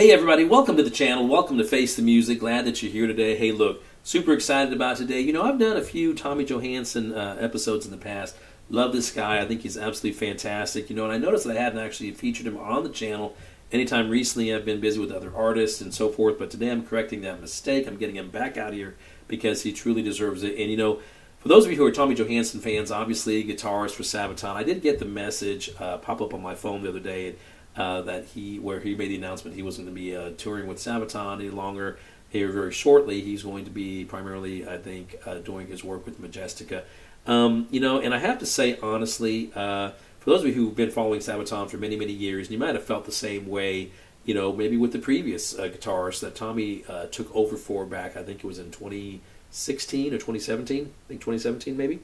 Hey everybody, welcome to the channel. Welcome to Face the Music. Glad that you're here today. Hey look, super excited about today. You know, I've done a few Tommy Johansson episodes in the past. Love this guy. I think he's absolutely fantastic. You know, and I noticed that I hadn't actually featured him on the channel anytime recently. I've been busy with other artists and so forth, but today I'm correcting that mistake. I'm getting him back out here because he truly deserves it. And you know, for those of you who are Tommy Johansson fans, obviously guitarist for Sabaton, I did get the message pop up on my phone the other day that where he made the announcement he wasn't going to be touring with Sabaton any longer. Here very shortly, he's going to be primarily, I think, doing his work with Majestica. You know, and I have to say honestly, for those of you who've been following Sabaton for many, many years, and you might have felt the same way, you know, maybe with the previous guitarist that Tommy took over for back, I think it was in 2016 or 2017, I think 2017 maybe.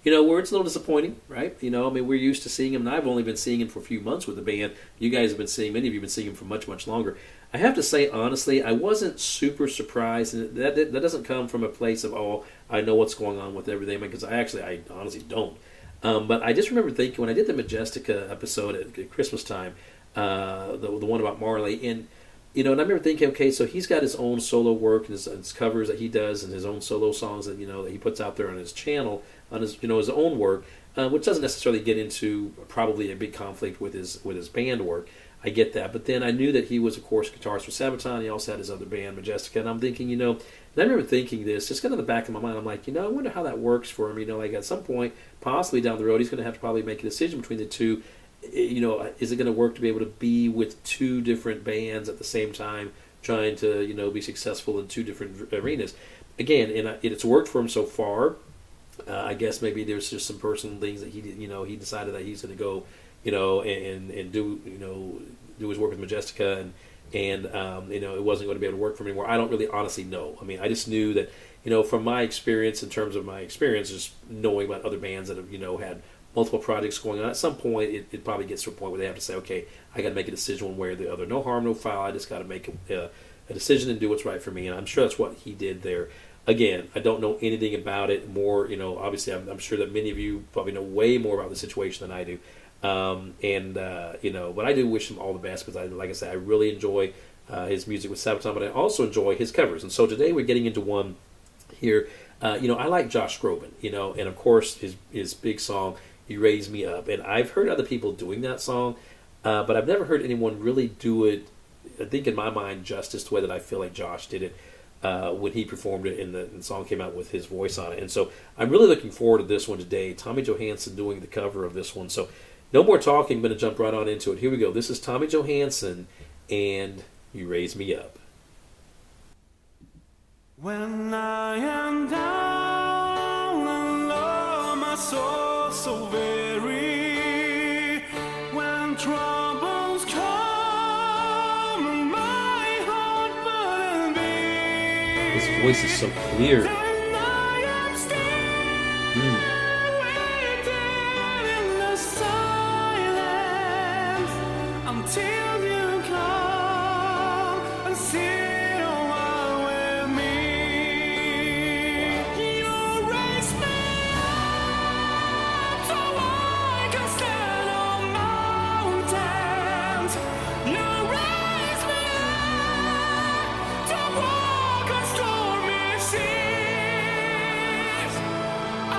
You know, where it's a little disappointing, right? You know, I mean, we're used to seeing him, and I've only been seeing him for a few months with the band. You guys have been seeing, many of you have been seeing him for much, much longer. I have to say, honestly, I wasn't super surprised, and that doesn't come from a place of, oh, I know what's going on with everything, because I honestly don't. But I just remember thinking, when I did the Majestica episode at Christmas time, the one about Marley, and you know, and I remember thinking, okay, so he's got his own solo work and his covers that he does, and his own solo songs that that he puts out there on his channel, on his his own work, which doesn't necessarily get into probably a big conflict with his band work. I get that, but then I knew that he was, of course, guitarist for Sabaton. He also had his other band, Majestica, and I'm thinking, and I remember thinking this, just kind of in the back of my mind. I'm like, I wonder how that works for him. Like at some point, possibly down the road, he's going to have to probably make a decision between the two. Is it going to work to be able to be with two different bands at the same time, trying to, be successful in two different arenas? Again, and it's worked for him so far. I guess maybe there's just some personal things that he decided that he's going to go, and do his work with Majestica, and it wasn't going to be able to work for him anymore. I don't really honestly know. I mean, I just knew that, from my experience, in terms of my experience, just knowing about other bands that have, had multiple projects going on, at some point it probably gets to a point where they have to say, okay, I got to make a decision one way or the other. No harm, no foul. I just got to make a decision and do what's right for me. And I'm sure that's what he did there. Again, I don't know anything about it more. Obviously, I'm sure that many of you probably know way more about the situation than I do. But I do wish him all the best, because like I said, I really enjoy his music with Sabaton, but I also enjoy his covers. And so today we're getting into one here. I like Josh Groban, and of course his big song, You Raise Me Up. And I've heard other people doing that song, but I've never heard anyone really do it, I think in my mind, justice the way that I feel like Josh did it when he performed it and the song came out with his voice on it. And so I'm really looking forward to this one today. Tommy Johansson doing the cover of this one. So no more talking, I'm going to jump right on into it. Here we go. This is Tommy Johansson and You Raise Me Up. When I am down and low, my soul so very, when troubles come and my heart burden be, His voice is so clear. then I am still waiting in the silence until you come and sit a while with me. You raise me up so I can stand on mountains. You raise me up to walk on stormy seas. I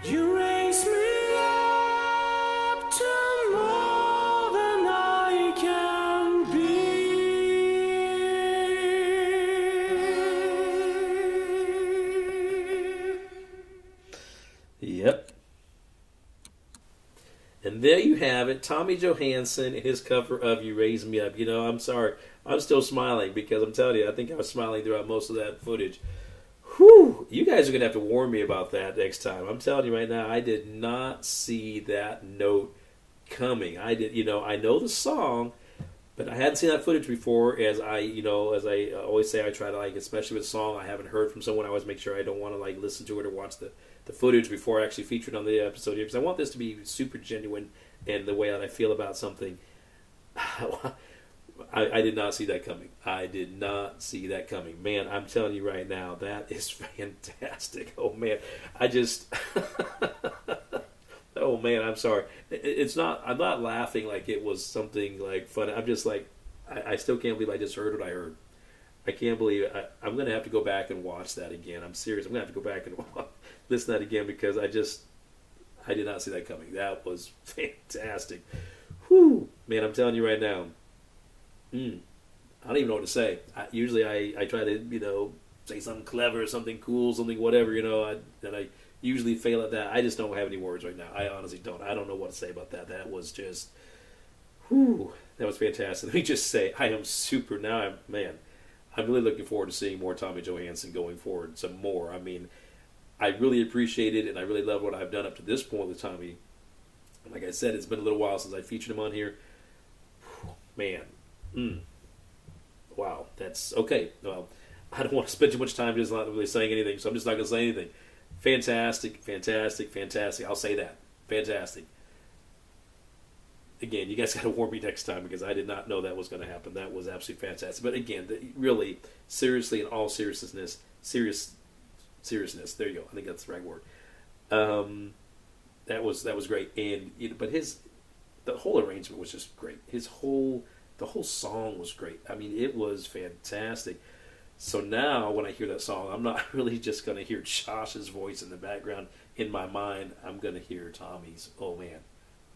You raise me up to more than I can be. Yep. And there you have it, Tommy Johansson and his cover of You Raise Me Up. You know, I'm sorry. I'm still smiling because I'm telling you, I think I was smiling throughout most of that footage. Whew, you guys are going to have to warn me about that next time. I'm telling you right now, I did not see that note coming. I know the song, but I hadn't seen that footage before. As I always say, I try to, like, especially with a song I haven't heard from someone, I always make sure I don't want to, like, listen to it or watch the footage before I actually feature it on the episode here, because I want this to be super genuine in the way that I feel about something. I did not see that coming. I did not see that coming. Man, I'm telling you right now, that is fantastic. Oh, man. Oh, man, I'm sorry. I'm not laughing like it was something, like, funny. I'm just like, I still can't believe I just heard what I heard. I can't believe it. I'm going to have to go back and watch that again. I'm serious. I'm going to have to go back and listen to that again because I did not see that coming. That was fantastic. Whew. Man, I'm telling you right now. I don't even know what to say. Usually I try to, say something clever, something cool, something whatever, and I usually fail at that. I just don't have any words right now. I honestly don't. I don't know what to say about that. That was just, that was fantastic. Let me just say, I am super, now I'm really looking forward to seeing more Tommy Johansson going forward, some more. I mean, I really appreciate it, and I really love what I've done up to this point with Tommy. Like I said, it's been a little while since I featured him on here. Man. Wow, that's okay. Well, I don't want to spend too much time just not really saying anything, so I'm just not going to say anything. Fantastic, fantastic, fantastic. I'll say that. Fantastic. Again, you guys got to warn me next time because I did not know that was going to happen. That was absolutely fantastic. But again, really, seriously, in all seriousness, there you go. I think that's the right word. That was great. And but the whole arrangement was just great. The whole song was great. I mean, it was fantastic. So now, when I hear that song, I'm not really just going to hear Josh's voice in the background. In my mind, I'm going to hear Tommy's. Oh man,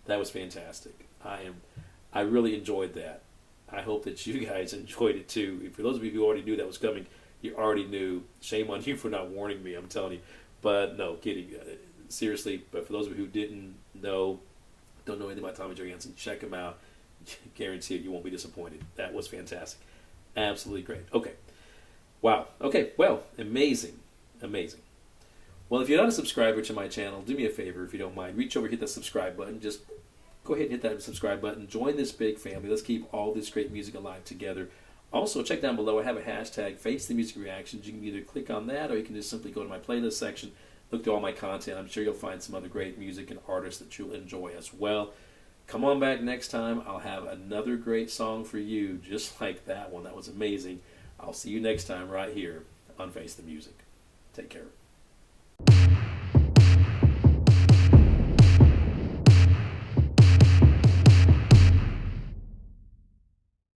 that was fantastic. I really enjoyed that. I hope that you guys enjoyed it too. For those of you who already knew that was coming, you already knew. Shame on you for not warning me. I'm telling you. But no, kidding. Seriously. But for those of you who don't know anything about Tommy Johansson, check him out. Guarantee it, you won't be disappointed. That was fantastic. Absolutely great. Okay. Wow. Okay. Well, amazing. Well, if you're not a subscriber to my channel, do me a favor, if you don't mind. Reach over, hit that subscribe button. Just go ahead and hit that subscribe button. Join this big family. Let's keep all this great music alive together. Also, check down below. I have a hashtag, Face the Music Reactions. You can either click on that or you can just simply go to my playlist section, look through all my content. I'm sure you'll find some other great music and artists that you'll enjoy as well. Come on back next time. I'll have another great song for you, just like that one. That was amazing. I'll see you next time right here on Face the Music. Take care.